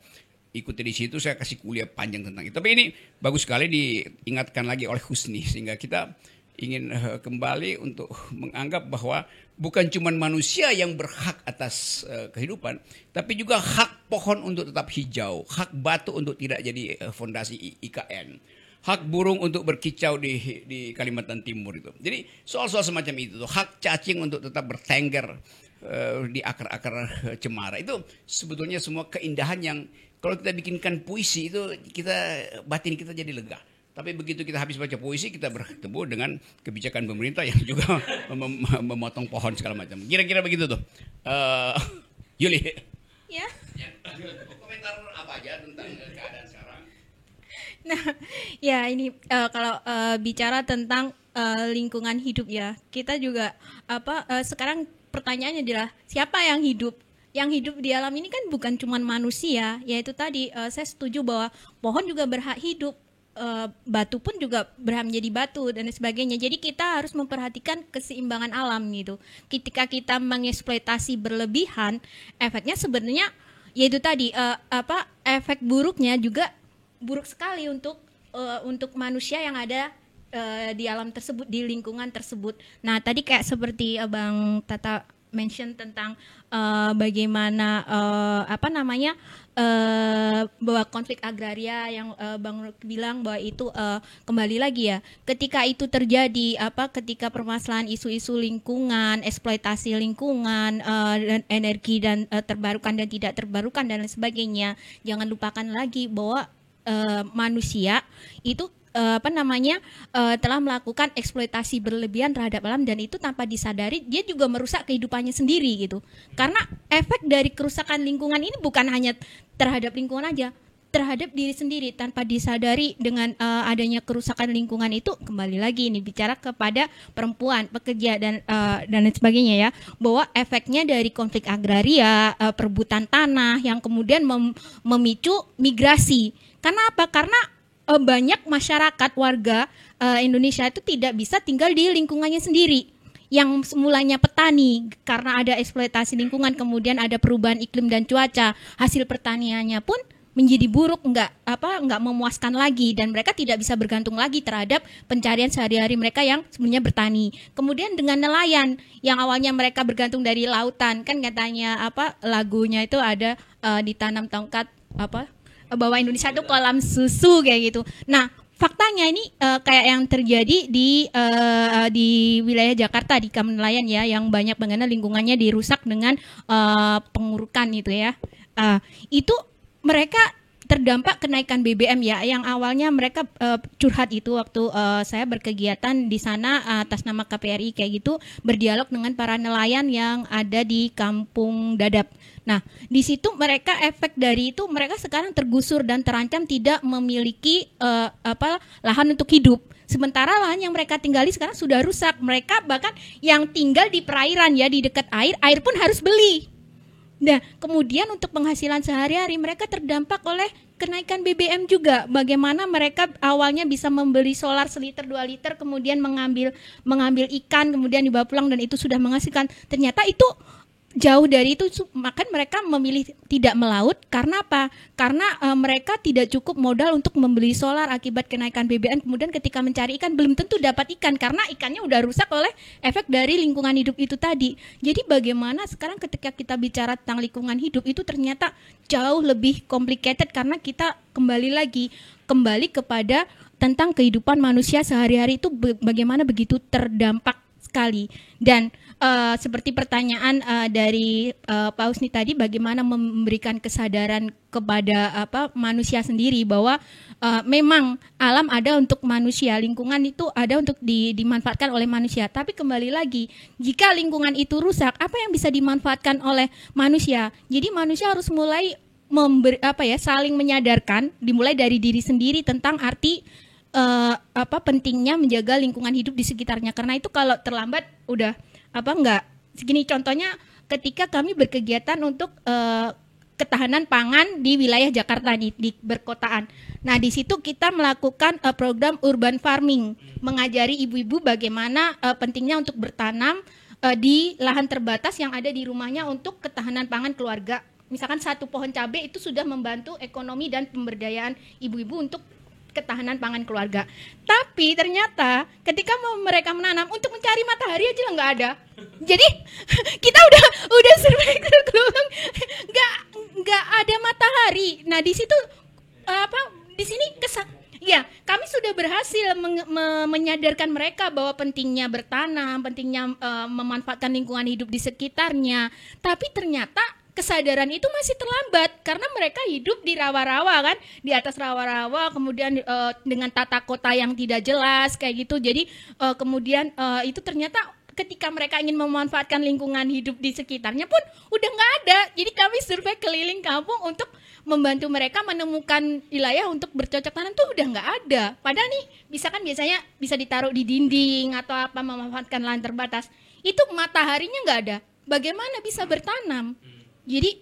ikuti di situ, saya kasih kuliah panjang tentang itu. Tapi ini bagus sekali diingatkan lagi oleh Husni sehingga kita ingin kembali untuk menganggap bahwa bukan cuma manusia yang berhak atas kehidupan, tapi juga hak pohon untuk tetap hijau, hak batu untuk tidak jadi fondasi IKN, hak burung untuk berkicau di Kalimantan Timur itu. Jadi soal-soal semacam itu, hak cacing untuk tetap bertengger di akar-akar cemara itu sebetulnya semua keindahan yang kalau kita bikinkan puisi itu batin kita jadi lega. Tapi begitu kita habis baca puisi, kita bertemu dengan kebijakan pemerintah yang juga memotong pohon segala macam. Kira-kira begitu tuh. Yuli. Ya. Komentar apa aja tentang keadaan sekarang? Nah, ya ini kalau bicara tentang lingkungan hidup ya, kita juga sekarang pertanyaannya adalah siapa yang hidup? Yang hidup di alam ini kan bukan cuma manusia, yaitu tadi saya setuju bahwa pohon juga berhak hidup. Batu pun juga berhak menjadi batu dan sebagainya. Jadi kita harus memperhatikan keseimbangan alam gitu. Ketika kita mengeksploitasi berlebihan, efeknya sebenarnya yaitu tadi efek buruknya juga buruk sekali untuk manusia yang ada di alam tersebut, di lingkungan tersebut. Nah, tadi kayak seperti Bang Tata mention tentang bagaimana bahwa konflik agraria yang Bang Nur bilang bahwa itu kembali lagi ya, ketika itu terjadi ketika permasalahan isu-isu lingkungan, eksploitasi lingkungan dan energi dan terbarukan dan tidak terbarukan dan lain sebagainya, jangan lupakan lagi bahwa manusia itu telah melakukan eksploitasi berlebihan terhadap alam, dan itu tanpa disadari dia juga merusak kehidupannya sendiri gitu. Karena efek dari kerusakan lingkungan ini bukan hanya terhadap lingkungan aja, terhadap diri sendiri tanpa disadari. Dengan adanya kerusakan lingkungan itu, kembali lagi ini bicara kepada perempuan, pekerja dan lain sebagainya ya, bahwa efeknya dari konflik agraria, perebutan tanah yang kemudian memicu migrasi. Karena apa? Karena banyak masyarakat warga Indonesia itu tidak bisa tinggal di lingkungannya sendiri. Yang semulanya petani, karena ada eksploitasi lingkungan, kemudian ada perubahan iklim dan cuaca, hasil pertaniannya pun menjadi buruk, nggak memuaskan lagi, dan mereka tidak bisa bergantung lagi terhadap pencarian sehari-hari mereka yang sebenarnya bertani. Kemudian dengan nelayan yang awalnya mereka bergantung dari lautan, kan katanya lagunya itu ada ditanam tongkat bahwa Indonesia itu kolam susu kayak gitu. Nah, faktanya ini kayak yang terjadi di wilayah Jakarta di Kampung Nelayan ya, yang banyak banget lingkungannya dirusak dengan pengurukan itu ya. Itu mereka terdampak kenaikan BBM ya, yang awalnya mereka curhat itu waktu saya berkegiatan di sana atas nama KPRI kayak gitu, berdialog dengan para nelayan yang ada di Kampung Dadap. Nah, di situ mereka efek dari itu, mereka sekarang tergusur dan terancam tidak memiliki lahan untuk hidup. Sementara lahan yang mereka tinggali sekarang sudah rusak. Mereka bahkan yang tinggal di perairan ya, di dekat air pun harus beli. Nah, kemudian untuk penghasilan sehari-hari mereka terdampak oleh kenaikan BBM juga. Bagaimana mereka awalnya bisa membeli solar 1 liter 2 liter, kemudian mengambil ikan, kemudian dibawa pulang dan itu sudah menghasilkan. Ternyata itu jauh dari itu, maka mereka memilih tidak melaut. Karena apa? Karena mereka tidak cukup modal untuk membeli solar akibat kenaikan BBM. Kemudian ketika mencari ikan belum tentu dapat ikan karena ikannya udah rusak oleh efek dari lingkungan hidup itu tadi. Jadi bagaimana sekarang ketika kita bicara tentang lingkungan hidup itu ternyata jauh lebih complicated, karena kita kembali kepada tentang kehidupan manusia sehari-hari itu bagaimana begitu terdampak sekali. Dan seperti pertanyaan dari Pak Husni tadi, bagaimana memberikan kesadaran kepada manusia sendiri bahwa memang alam ada untuk manusia, lingkungan itu ada untuk dimanfaatkan oleh manusia. Tapi kembali lagi, jika lingkungan itu rusak, apa yang bisa dimanfaatkan oleh manusia? Jadi manusia harus mulai saling menyadarkan, dimulai dari diri sendiri tentang arti pentingnya menjaga lingkungan hidup di sekitarnya. Karena itu kalau terlambat udah enggak. Segini contohnya ketika kami berkegiatan untuk ketahanan pangan di wilayah Jakarta di perkotaan. Nah, di situ kita melakukan program urban farming, mengajari ibu-ibu bagaimana pentingnya untuk bertanam di lahan terbatas yang ada di rumahnya untuk ketahanan pangan keluarga. Misalkan 1 pohon cabai itu sudah membantu ekonomi dan pemberdayaan ibu-ibu untuk ketahanan pangan keluarga. Tapi ternyata ketika mereka menanam untuk mencari matahari aja nggak ada. Jadi kita udah survei gelombang nggak ada matahari. Nah di situ di sini kami sudah berhasil menyadarkan mereka bahwa pentingnya bertanam, pentingnya memanfaatkan lingkungan hidup di sekitarnya. Tapi ternyata kesadaran itu masih terlambat karena mereka hidup di rawa-rawa kan, di atas rawa-rawa, kemudian dengan tata kota yang tidak jelas kayak gitu. Jadi kemudian itu ternyata ketika mereka ingin memanfaatkan lingkungan hidup di sekitarnya pun udah nggak ada. Jadi kami survei keliling kampung untuk membantu mereka menemukan wilayah untuk bercocok tanam tuh udah nggak ada. Padahal nih biasanya bisa ditaruh di dinding atau apa, memanfaatkan lahan terbatas. Itu mataharinya nggak ada. Bagaimana bisa bertanam? Jadi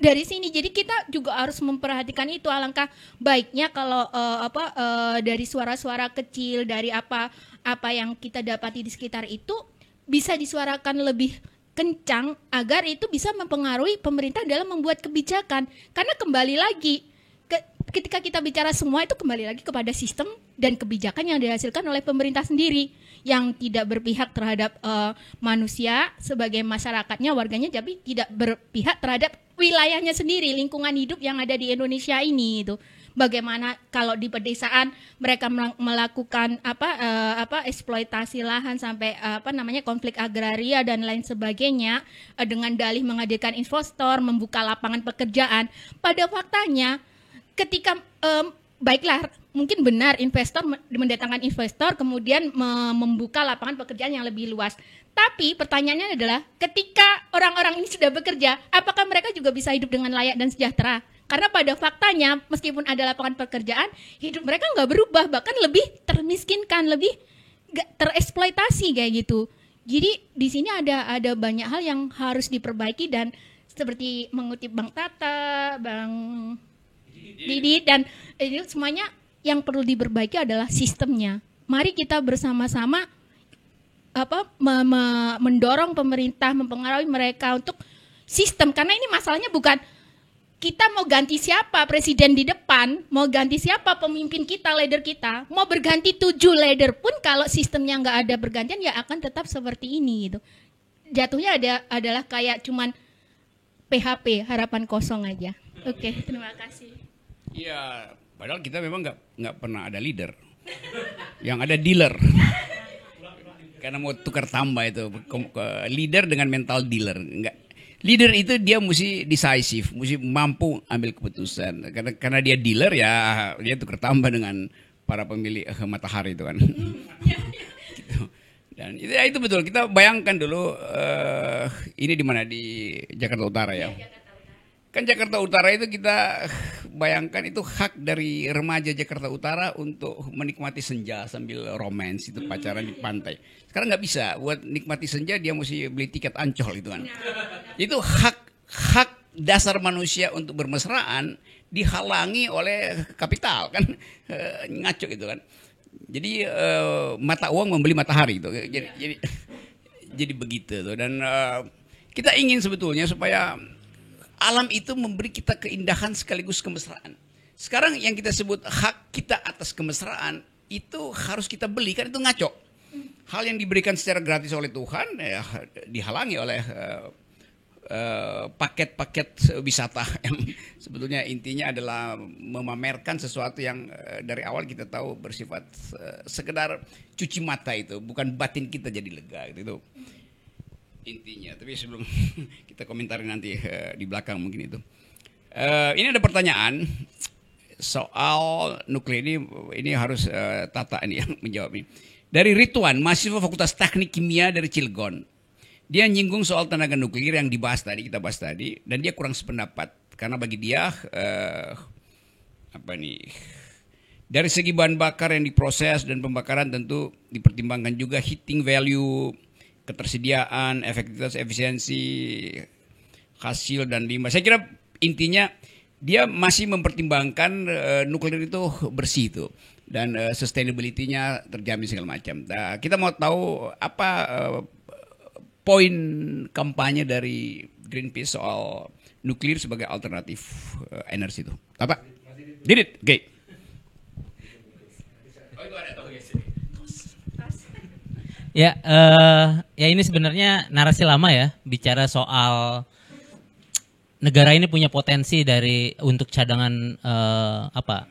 dari sini, jadi kita juga harus memperhatikan itu. Alangkah baiknya kalau dari suara-suara kecil, dari apa yang kita dapati di sekitar itu bisa disuarakan lebih kencang agar itu bisa mempengaruhi pemerintah dalam membuat kebijakan. Karena kembali lagi ketika kita bicara semua itu kembali lagi kepada sistem dan kebijakan yang dihasilkan oleh pemerintah sendiri yang tidak berpihak terhadap manusia sebagai masyarakatnya, warganya, tapi tidak berpihak terhadap wilayahnya sendiri, lingkungan hidup yang ada di Indonesia ini itu. Bagaimana kalau di pedesaan mereka melakukan eksploitasi lahan sampai konflik agraria dan lain sebagainya dengan dalih menghadirkan investor, membuka lapangan pekerjaan. Pada faktanya ketika baiklah mungkin benar investor mendatangkan investor kemudian membuka lapangan pekerjaan yang lebih luas. Tapi pertanyaannya adalah ketika orang-orang ini sudah bekerja, apakah mereka juga bisa hidup dengan layak dan sejahtera? Karena pada faktanya meskipun ada lapangan pekerjaan, hidup mereka nggak berubah, bahkan lebih termiskinkan, lebih tereksploitasi kayak gitu. Jadi di sini ada banyak hal yang harus diperbaiki dan seperti mengutip Bang Tata, Bang Didi dan ini semuanya yang perlu diperbaiki adalah sistemnya. Mari kita bersama-sama mendorong pemerintah, mempengaruhi mereka untuk sistem, karena ini masalahnya bukan kita mau ganti siapa presiden di depan, mau ganti siapa pemimpin kita, leader kita, mau berganti 7 leader pun kalau sistemnya nggak ada bergantian ya akan tetap seperti ini gitu. Jatuhnya adalah kayak cuman PHP, harapan kosong aja. Oke, terima kasih. Iya, padahal kita memang nggak pernah ada leader, yang ada dealer. Karena mau tukar tambah itu leader dengan mental dealer, enggak. Leader itu dia mesti decisive, mesti mampu ambil keputusan. Karena dia dealer ya dia tukar tambah dengan para pemilik matahari itu kan. Gitu. Dan itu betul. Kita bayangkan dulu ini di mana, di Jakarta Utara ya. Kan Jakarta Utara itu kita bayangkan itu hak dari remaja Jakarta Utara untuk menikmati senja sambil romance itu pacaran di pantai. Sekarang nggak bisa, buat nikmati senja dia mesti beli tiket Ancol itu kan. Itu hak dasar manusia untuk bermesraan dihalangi oleh kapital kan, ngaco itu kan. Jadi mata uang membeli matahari itu. Jadi begitu tuh. Dan kita ingin sebetulnya supaya alam itu memberi kita keindahan sekaligus kemesraan. Sekarang yang kita sebut hak kita atas kemesraan itu harus kita beli, kan itu ngaco. Hal yang diberikan secara gratis oleh Tuhan ya, dihalangi oleh paket-paket wisata yang sebetulnya intinya adalah memamerkan sesuatu yang dari awal kita tahu bersifat sekedar cuci mata, itu bukan batin kita jadi lega gitu. Intinya, tapi sebelum kita komentari nanti di belakang mungkin itu. Ini ada pertanyaan soal nuklir ini harus Tata ini yang menjawab ini. Dari Ridwan, mahasiswa Fakultas Teknik Kimia dari Cilegon. Dia nyinggung soal tenaga nuklir yang dibahas tadi, kita bahas tadi, dan dia kurang sependapat karena bagi dia dari segi bahan bakar yang diproses dan pembakaran tentu dipertimbangkan juga heating value, ketersediaan, efektivitas, efisiensi, hasil dan limbah. Saya kira intinya dia masih mempertimbangkan nuklir itu bersih itu dan sustainability-nya terjamin segala macam. Nah, kita mau tahu apa poin kampanye dari Greenpeace soal nuklir sebagai alternatif energi itu. Tata, Didit, oke. Ya, ya ini sebenarnya narasi lama ya, bicara soal negara ini punya potensi untuk cadangan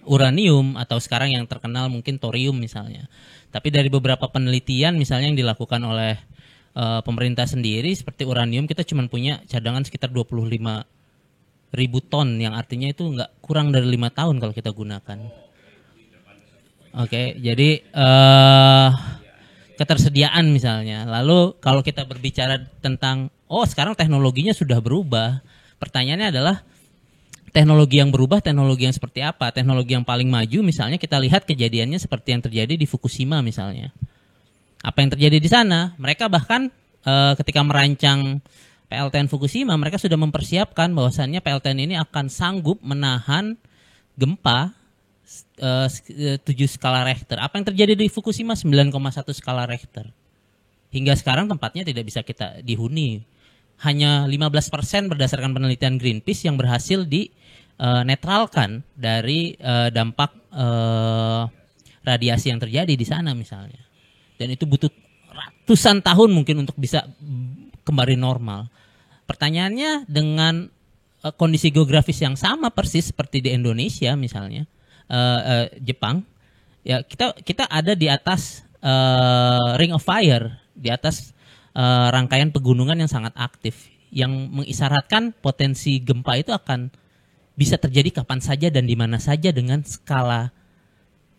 uranium atau sekarang yang terkenal mungkin thorium misalnya. Tapi dari beberapa penelitian misalnya yang dilakukan oleh pemerintah sendiri seperti uranium kita cuma punya cadangan sekitar 25 ribu ton, yang artinya itu nggak kurang dari 5 tahun kalau kita gunakan. Oke, jadi ketersediaan misalnya. Lalu kalau kita berbicara tentang sekarang teknologinya sudah berubah. Pertanyaannya adalah teknologi yang berubah, teknologi yang seperti apa? Teknologi yang paling maju misalnya kita lihat kejadiannya seperti yang terjadi di Fukushima misalnya. Apa yang terjadi di sana? Mereka bahkan ketika merancang PLTN Fukushima, mereka sudah mempersiapkan bahwasannya PLTN ini akan sanggup menahan gempa 7 skala Richter. Apa yang terjadi di Fukushima? 9,1 skala Richter. Hingga sekarang tempatnya tidak bisa kita dihuni. Hanya 15% berdasarkan penelitian Greenpeace yang berhasil dinetralkan dari dampak radiasi yang terjadi di sana misalnya. Dan itu butuh ratusan tahun mungkin untuk bisa kembali normal. Pertanyaannya, dengan kondisi geografis yang sama persis seperti di Indonesia misalnya, Jepang, ya kita ada di atas Ring of Fire, di atas rangkaian pegunungan yang sangat aktif, yang mengisyaratkan potensi gempa itu akan bisa terjadi kapan saja dan di mana saja dengan skala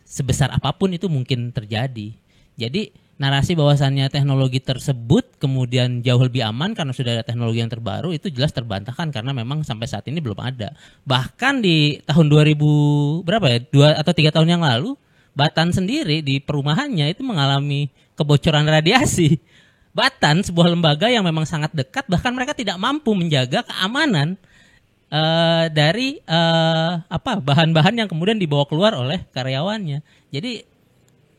sebesar apapun itu mungkin terjadi. Jadi narasi bahwasannya teknologi tersebut kemudian jauh lebih aman karena sudah ada teknologi yang terbaru itu jelas terbantahkan karena memang sampai saat ini belum ada. Bahkan di tahun 2000 berapa ya? 2 atau 3 tahun yang lalu, Batan sendiri di perumahannya itu mengalami kebocoran radiasi. Batan, sebuah lembaga yang memang sangat dekat, bahkan mereka tidak mampu menjaga keamanan dari bahan-bahan yang kemudian dibawa keluar oleh karyawannya. Jadi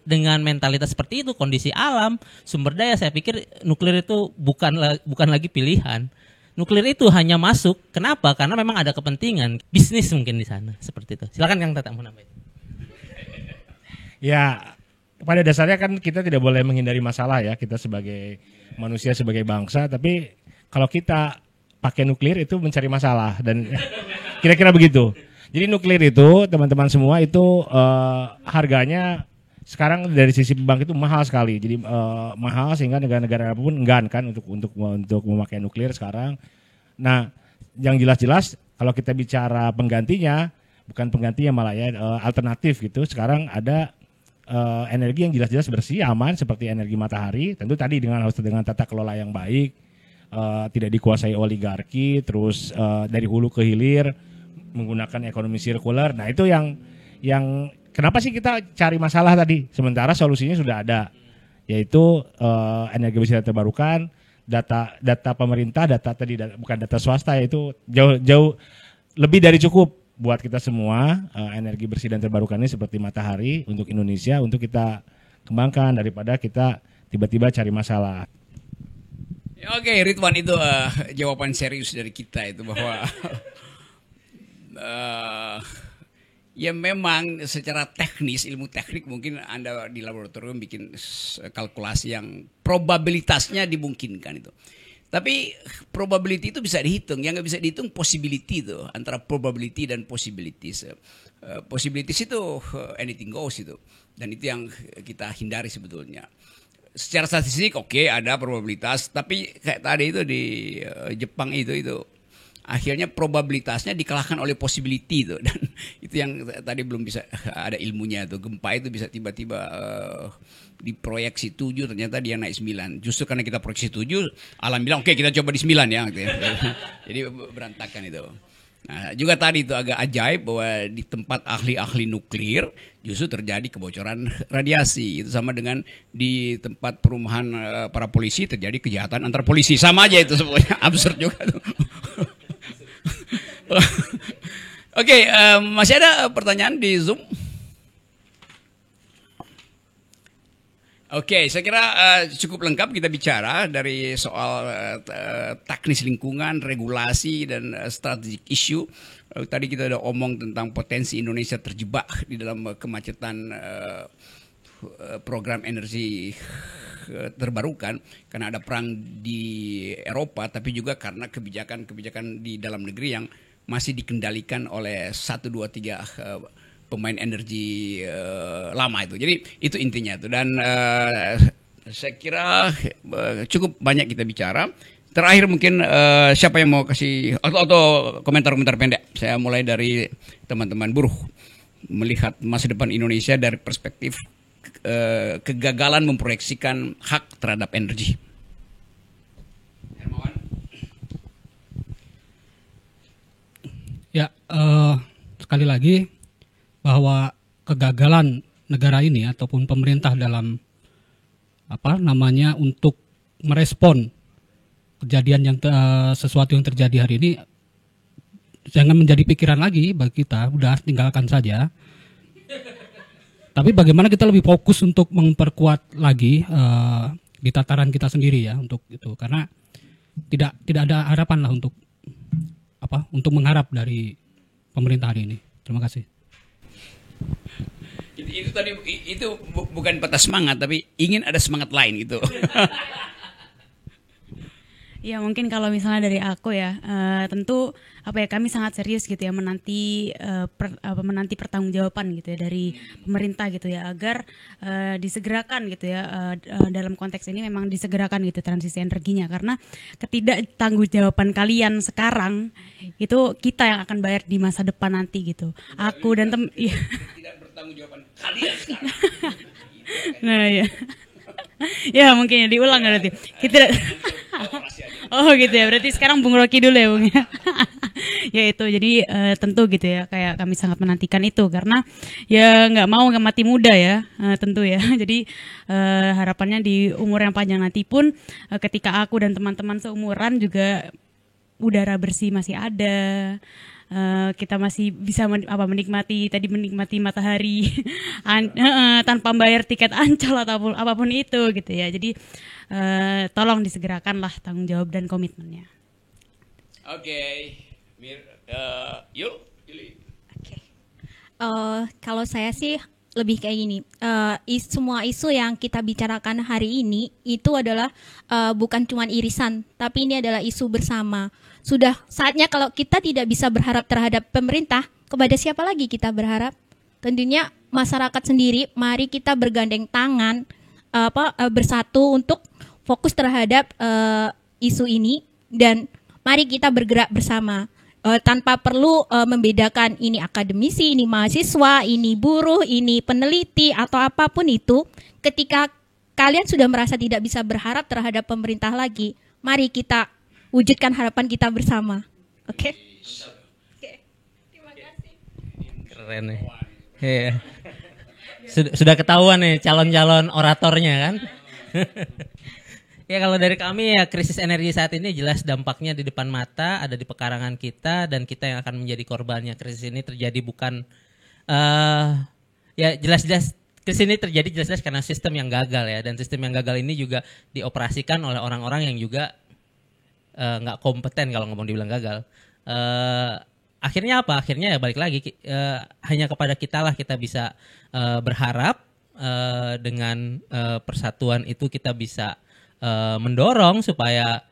dengan mentalitas seperti itu, kondisi alam, sumber daya, saya pikir nuklir itu bukan lagi pilihan. Nuklir itu hanya masuk. Kenapa? Karena memang ada kepentingan bisnis mungkin di sana, seperti itu. Silakan Kang Tata mau nambahin. Ya, pada dasarnya kan kita tidak boleh menghindari masalah ya, kita sebagai manusia, sebagai bangsa. Tapi kalau kita pakai nuklir itu mencari masalah, dan kira-kira begitu. Jadi nuklir itu teman-teman semua itu harganya sekarang dari sisi bank itu mahal sekali. Jadi mahal sehingga negara-negara pun enggan kan untuk memakai nuklir sekarang. Nah, yang jelas-jelas kalau kita bicara penggantinya, bukan penggantinya malah ya alternatif gitu. Sekarang ada energi yang jelas-jelas bersih, aman seperti energi matahari. Tentu tadi harus dengan tata kelola yang baik, tidak dikuasai oligarki, terus dari hulu ke hilir menggunakan ekonomi sirkular. Nah, itu yang kenapa sih kita cari masalah tadi? Sementara solusinya sudah ada, yaitu energi bersih dan terbarukan, data pemerintah, bukan data swasta, yaitu jauh lebih dari cukup buat kita semua. Energi bersih dan terbarukan ini seperti matahari untuk Indonesia, untuk kita kembangkan daripada kita tiba-tiba cari masalah. Oke, Ridwan, itu jawaban serius dari kita itu bahwa ya memang secara teknis, ilmu teknik mungkin Anda di laboratorium bikin kalkulasi yang probabilitasnya dimungkinkan itu. Tapi probability itu bisa dihitung, yang nggak bisa dihitung possibility itu, antara probability dan possibilities. Possibilities itu anything goes itu, dan itu yang kita hindari sebetulnya. Secara statistik oke, ada probabilitas, tapi kayak tadi itu di Jepang itu akhirnya probabilitasnya dikalahkan oleh possibility itu, dan itu yang tadi belum bisa ada ilmunya tuh. Gempa itu bisa tiba-tiba diproyeksi 7, ternyata dia naik 9. Justru karena kita proyeksi 7, alam bilang oke, kita coba di 9 ya gitu ya. Jadi berantakan itu. Nah, juga tadi itu agak ajaib bahwa di tempat ahli-ahli nuklir justru terjadi kebocoran radiasi. Itu sama dengan di tempat perumahan para polisi terjadi kejahatan antar polisi. Sama aja itu sebenarnya, absurd juga tuh. Oke, masih ada pertanyaan di Zoom? Oke, saya kira cukup lengkap kita bicara dari soal teknis lingkungan, regulasi, dan strategic issue. Tadi kita udah omong tentang potensi Indonesia terjebak di dalam kemacetan program energi terbarukan karena ada perang di Eropa, tapi juga karena kebijakan di dalam negeri yang masih dikendalikan oleh 1, 2, 3 pemain energi lama itu. Jadi itu intinya itu. Dan saya kira cukup banyak kita bicara. Terakhir mungkin siapa yang mau kasih atau komentar-komentar pendek. Saya mulai dari teman-teman buruh melihat masa depan Indonesia dari perspektif kegagalan memproyeksikan hak terhadap energi. Hermawan. Ya, sekali lagi bahwa kegagalan negara ini ataupun pemerintah dalam untuk merespon kejadian yang sesuatu yang terjadi hari ini jangan menjadi pikiran lagi bagi kita, udah tinggalkan saja. Tapi bagaimana kita lebih fokus untuk memperkuat lagi di tataran kita sendiri ya untuk itu, karena tidak ada harapan lah untuk mengharap dari pemerintah hari ini. Terima kasih. Itu tadi bukan patah semangat, tapi ingin ada semangat lain itu. Ya mungkin kalau misalnya dari aku ya, tentu kami sangat serius gitu ya menanti pertanggungjawaban gitu ya dari pemerintah gitu ya, agar disegerakan gitu ya, dalam konteks ini memang disegerakan gitu transisi energinya, karena ketidaktanggungjawaban kalian sekarang itu kita yang akan bayar di masa depan nanti gitu. Aku dan Tidak bertanggung-jawaban kalian sekarang. Nah ya. Ya mungkin ya diulang berarti. Kita Oh gitu ya. Berarti sekarang Bung Rocky dulu ya Bung ya. Ya itu jadi tentu gitu ya, kayak kami sangat menantikan itu karena ya nggak mati muda ya, tentu ya. Jadi harapannya di umur yang panjang nanti pun ketika aku dan teman-teman seumuran juga udara bersih masih ada. Kita masih bisa menikmati matahari tanpa bayar tiket Ancol ataupun apapun itu gitu ya. Jadi tolong disegerakanlah tanggung jawab dan komitmennya. Oke. Yuk, Yuli. Kalau saya sih lebih kayak gini, semua isu yang kita bicarakan hari ini itu adalah bukan cuma irisan, tapi ini adalah isu bersama. Sudah saatnya kalau kita tidak bisa berharap terhadap pemerintah, kepada siapa lagi kita berharap? Tentunya masyarakat sendiri. Mari kita bergandeng tangan, bersatu untuk fokus terhadap isu ini, dan mari kita bergerak bersama. Tanpa perlu membedakan ini akademisi, ini mahasiswa, ini buruh, ini peneliti atau apapun itu. Ketika kalian sudah merasa tidak bisa berharap terhadap pemerintah lagi, mari kita wujudkan harapan kita bersama. Oke? Terima kasih. Keren nih. Iya. Sudah ketahuan nih calon-calon oratornya kan. Ya kalau dari kami ya krisis energi saat ini jelas dampaknya di depan mata, ada di pekarangan kita, dan kita yang akan menjadi korbannya. Krisis ini terjadi bukan ya jelas-jelas krisis ini terjadi jelas-jelas karena sistem yang gagal ya, dan sistem yang gagal ini juga dioperasikan oleh orang-orang yang juga nggak kompeten kalau ngomong dibilang gagal. Akhirnya apa? Akhirnya ya balik lagi hanya kepada kita lah kita bisa berharap dengan persatuan itu kita bisa mendorong supaya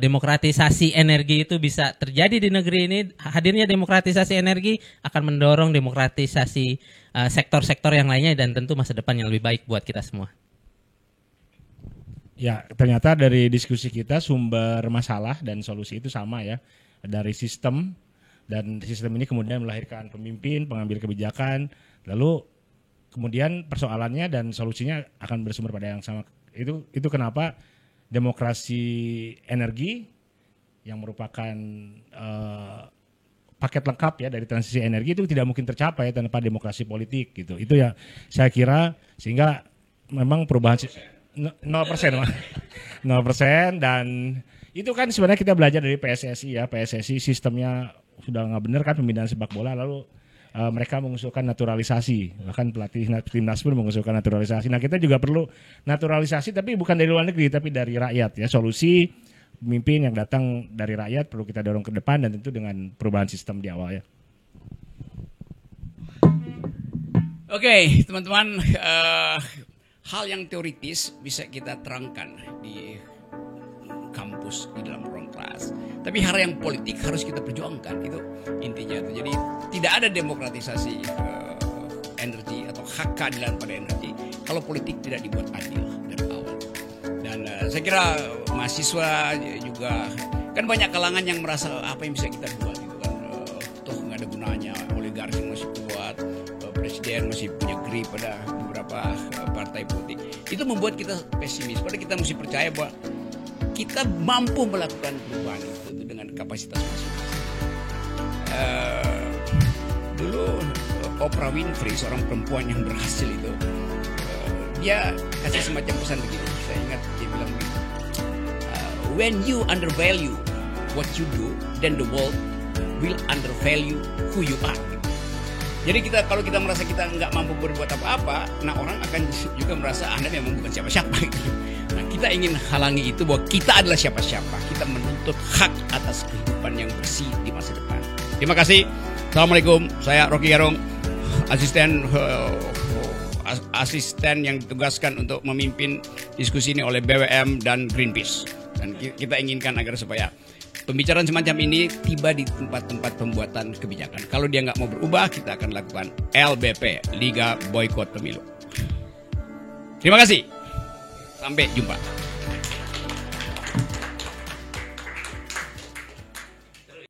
demokratisasi energi itu bisa terjadi di negeri ini. Hadirnya demokratisasi energi akan mendorong demokratisasi sektor-sektor yang lainnya, dan tentu masa depan yang lebih baik buat kita semua. Ya, ternyata dari diskusi kita sumber masalah dan solusi itu sama ya, dari sistem, dan sistem ini kemudian melahirkan pemimpin, pengambil kebijakan, lalu kemudian persoalannya dan solusinya akan bersumber pada yang sama. Itu kenapa demokrasi energi yang merupakan paket lengkap ya dari transisi energi itu tidak mungkin tercapai tanpa demokrasi politik gitu. Itu ya saya kira, sehingga memang perubahan 0%, dan itu kan sebenarnya kita belajar dari PSSI ya. PSSI sistemnya sudah nggak benar kan pembinaan sepak bola, lalu mereka mengusulkan naturalisasi, bahkan pelatih timnas pun mengusulkan naturalisasi. Nah kita juga perlu naturalisasi, tapi bukan dari luar negeri, tapi dari rakyat ya. Solusi pemimpin yang datang dari rakyat perlu kita dorong ke depan, dan tentu dengan perubahan sistem di awal ya. Oke, teman-teman, hal yang teoritis bisa kita terangkan di kampus, di dalam ruang kelas. Tapi hal yang politik harus kita perjuangkan, itu intinya. Jadi tidak ada demokratisasi energi atau hak keadilan pada energi kalau politik tidak dibuat adil dari awal. Dan saya kira mahasiswa juga kan banyak kalangan yang merasa apa yang bisa kita buat gitu kan. Toh nggak ada gunanya, oligarki masih kuat, presiden masih punya grip pada beberapa partai politik. Itu membuat kita pesimis. Padahal kita mesti percaya bahwa kita mampu melakukan perubahan itu dengan kapasitas masing-masing. Dulu Oprah Winfrey, seorang perempuan yang berhasil itu, dia kasih semacam pesan begini. Saya ingat dia bilang begini, when you undervalue what you do, then the world will undervalue who you are. Jadi kalau kita merasa kita nggak mampu berbuat apa-apa, nah orang akan juga merasa Anda memang bukan siapa-siapa. Gitu. Nah kita ingin halangi itu bahwa kita adalah siapa-siapa. Kita menuntut hak atas kehidupan yang bersih di masa depan. Terima kasih. Assalamualaikum. Saya Rocky Gerung, asisten yang ditugaskan untuk memimpin diskusi ini oleh BWM dan Greenpeace. Dan kita inginkan agar supaya pembicaraan semacam ini tiba di tempat-tempat pembuatan kebijakan. Kalau dia nggak mau berubah, kita akan lakukan LBP, Liga Boykot Pemilu. Terima kasih. Sampai jumpa.